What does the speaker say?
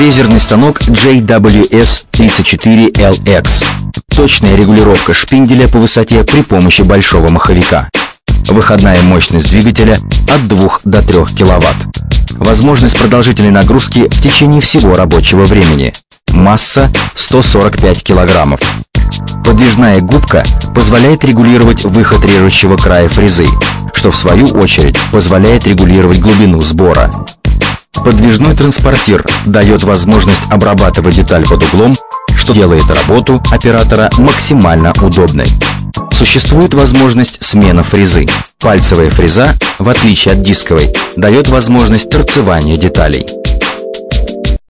Фрезерный станок JWS-34LX. Точная регулировка шпинделя по высоте при помощи большого маховика. Выходная мощность двигателя от 2 до 3 кВт. Возможность продолжительной нагрузки в течение всего рабочего времени. Масса 145 кг. Подвижная губка позволяет регулировать выход режущего края фрезы, что в свою очередь позволяет регулировать глубину сбора. Подвижной транспортир дает возможность обрабатывать деталь под углом, что делает работу оператора максимально удобной. Существует возможность смены фрезы. Пальцевая фреза, в отличие от дисковой, дает возможность торцевания деталей.